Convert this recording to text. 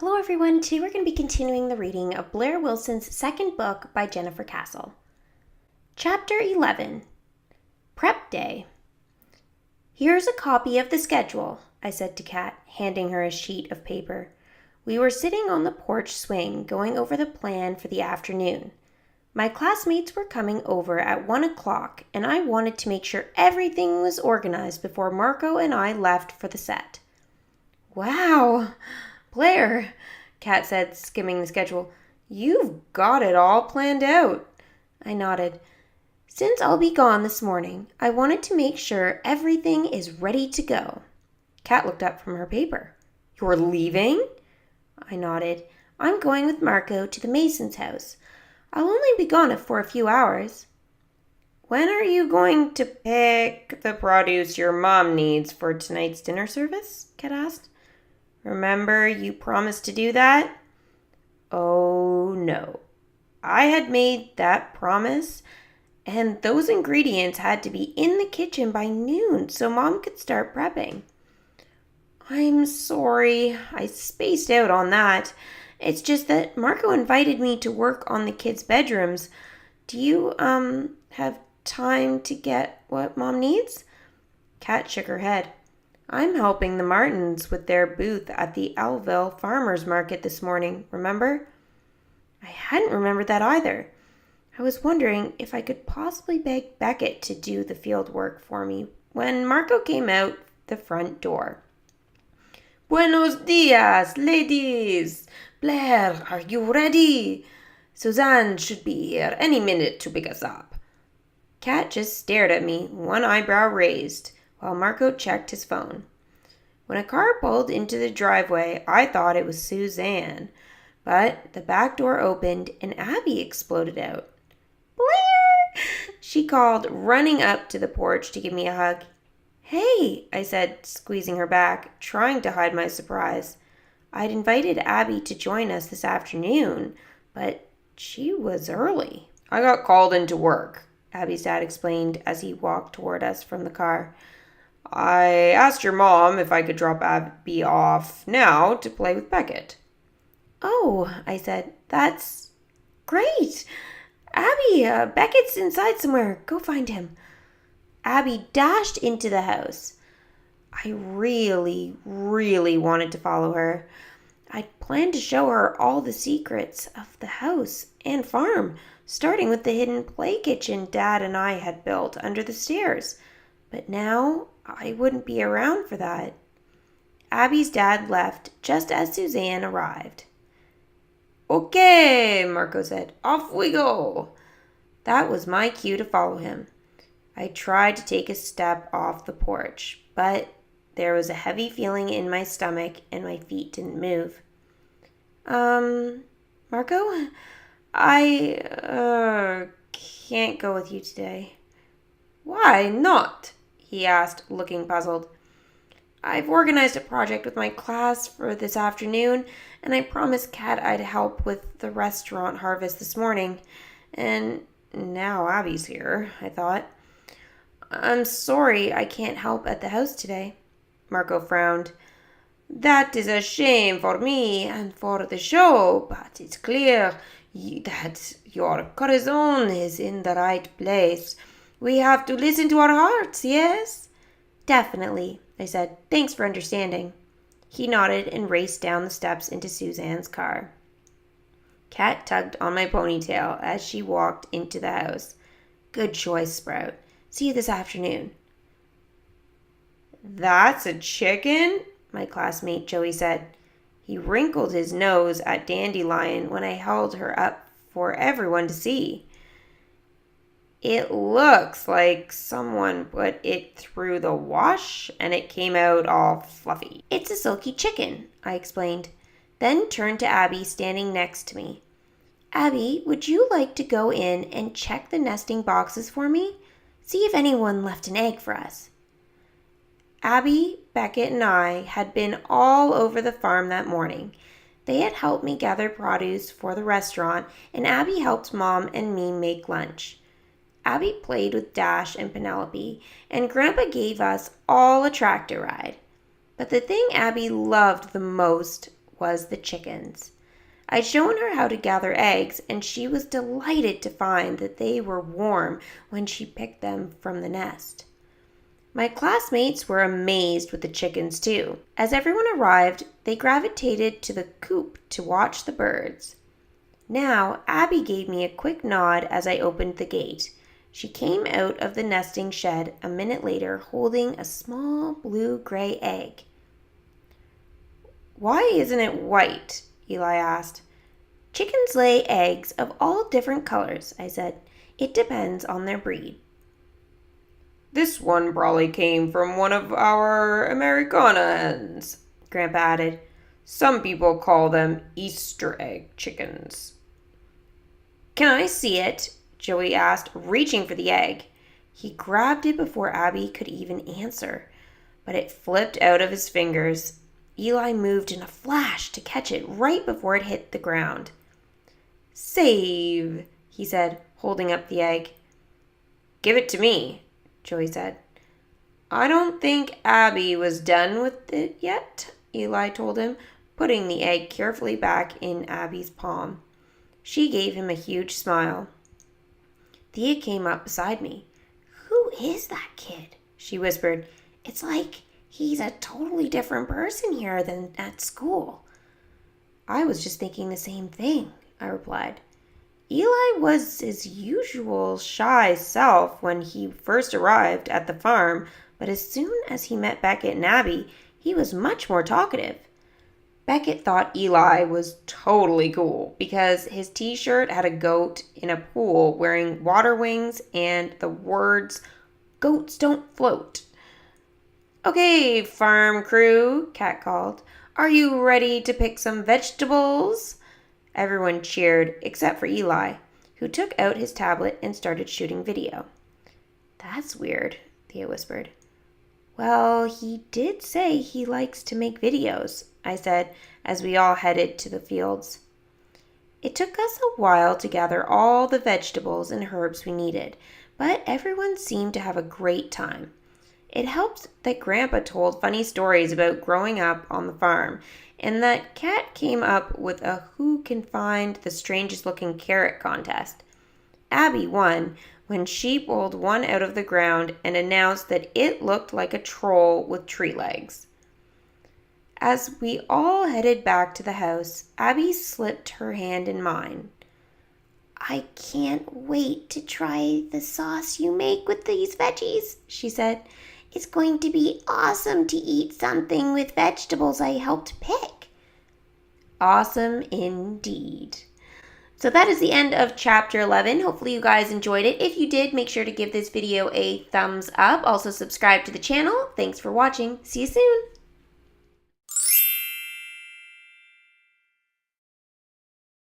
Hello everyone, today we're going to be continuing the reading of Blaire Wilson's second book by Jennifer Castle. Chapter 11, Prep Day. Here's a copy of the schedule, I said to Kat, handing her a sheet of paper. We were sitting on the porch swing, going over the plan for the afternoon. My classmates were coming over at 1 o'clock, and I wanted to make sure everything was organized before Marco and I left for the set. Wow! Blaire, Kat said, skimming the schedule, you've got it all planned out. I nodded. Since I'll be gone this morning, I wanted to make sure everything is ready to go. Kat looked up from her paper. You're leaving? I nodded. I'm going with Marco to the Mason's house. I'll only be gone for a few hours. When are you going to pick the produce your mom needs for tonight's dinner service? Kat asked. Remember, you promised to do that? Oh, no. I had made that promise, and those ingredients had to be in the kitchen by noon so Mom could start prepping. I'm sorry, I spaced out on that. It's just that Marco invited me to work on the kids' bedrooms. Do you, have time to get what Mom needs? Kat shook her head. I'm helping the Martins with their booth at the Elville Farmers Market this morning, remember? I hadn't remembered that either. I was wondering if I could possibly beg Beckett to do the field work for me when Marco came out the front door. Buenos dias, ladies! Blaire, are you ready? Suzanne should be here any minute to pick us up. Kat just stared at me, one eyebrow raised, while Marco checked his phone. When a car pulled into the driveway, I thought it was Suzanne, but the back door opened and Abby exploded out. Blaire! She called, running up to the porch to give me a hug. Hey, I said, squeezing her back, trying to hide my surprise. I'd invited Abby to join us this afternoon, but she was early. I got called into work, Abby's dad explained as he walked toward us from the car. I asked your mom if I could drop Abby off now to play with Beckett. Oh, I said, that's great. Abby, Beckett's inside somewhere. Go find him. Abby dashed into the house. I really wanted to follow her. I'd planned to show her all the secrets of the house and farm, starting with the hidden play kitchen Dad and I had built under the stairs. But now I wouldn't be around for that. Abby's dad left just as Suzanne arrived. Okay, Marco said. Off we go. That was my cue to follow him. I tried to take a step off the porch, but there was a heavy feeling in my stomach and my feet didn't move. Marco? I can't go with you today. Why not? He asked, looking puzzled. I've organized a project with my class for this afternoon, and I promised Kat I'd help with the restaurant harvest this morning. And now Abby's here, I thought. I'm sorry I can't help at the house today. Marco frowned. That is a shame for me and for the show, but it's clear that your corazon is in the right place. We have to listen to our hearts, yes? Definitely, I said. Thanks for understanding. He nodded and raced down the steps into Suzanne's car. Kat tugged on my ponytail as she walked into the house. Good choice, Sprout. See you this afternoon. That's a chicken? My classmate Joey said. He wrinkled his nose at Dandelion when I held her up for everyone to see. It looks like someone put it through the wash and it came out all fluffy. It's a silky chicken, I explained, then turned to Abby standing next to me. Abby, would you like to go in and check the nesting boxes for me? See if anyone left an egg for us. Abby, Beckett, and I had been all over the farm that morning. They had helped me gather produce for the restaurant, and Abby helped Mom and me make lunch. Abby played with Dash and Penelope, and Grandpa gave us all a tractor ride. But the thing Abby loved the most was the chickens. I'd shown her how to gather eggs, and she was delighted to find that they were warm when she picked them from the nest. My classmates were amazed with the chickens too. As everyone arrived, they gravitated to the coop to watch the birds. Now, Abby gave me a quick nod as I opened the gate. She came out of the nesting shed a minute later holding a small blue-gray egg. "Why isn't it white?" Eli asked. "Chickens lay eggs of all different colors," I said. "It depends on their breed." "This one probably came from one of our Americana hens," Grandpa added. "Some people call them Easter egg chickens." "Can I see it?" Joey asked, reaching for the egg. He grabbed it before Abby could even answer, but it flipped out of his fingers. Eli moved in a flash to catch it right before it hit the ground. "Save," he said, holding up the egg. "Give it to me," Joey said. "I don't think Abby was done with it yet," Eli told him, putting the egg carefully back in Abby's palm. She gave him a huge smile. Thea came up beside me. "Who is that kid?" she whispered. "It's like he's a totally different person here than at school." "I was just thinking the same thing," I replied. Eli was his usual shy self when he first arrived at the farm, but as soon as he met Beckett and Abby, he was much more talkative. Beckett thought Eli was totally cool because his t-shirt had a goat in a pool wearing water wings and the words, "Goats don't float." "Okay, farm crew," Kat called. "Are you ready to pick some vegetables?" Everyone cheered except for Eli, who took out his tablet and started shooting video. "That's weird," Thea whispered. "Well, he did say he likes to make videos," I said as we all headed to the fields. It took us a while to gather all the vegetables and herbs we needed, but everyone seemed to have a great time. It helped that Grandpa told funny stories about growing up on the farm, and that Kat came up with a who can find the strangest looking carrot contest. Abby won when she pulled one out of the ground and announced that it looked like a troll with tree legs. As we all headed back to the house, Abby slipped her hand in mine. "I can't wait to try the sauce you make with these veggies," she said. "It's going to be awesome to eat something with vegetables I helped pick." Awesome indeed. So that is the end of chapter 11. Hopefully you guys enjoyed it. If you did, make sure to give this video a thumbs up. Also subscribe to the channel. Thanks for watching. See you soon.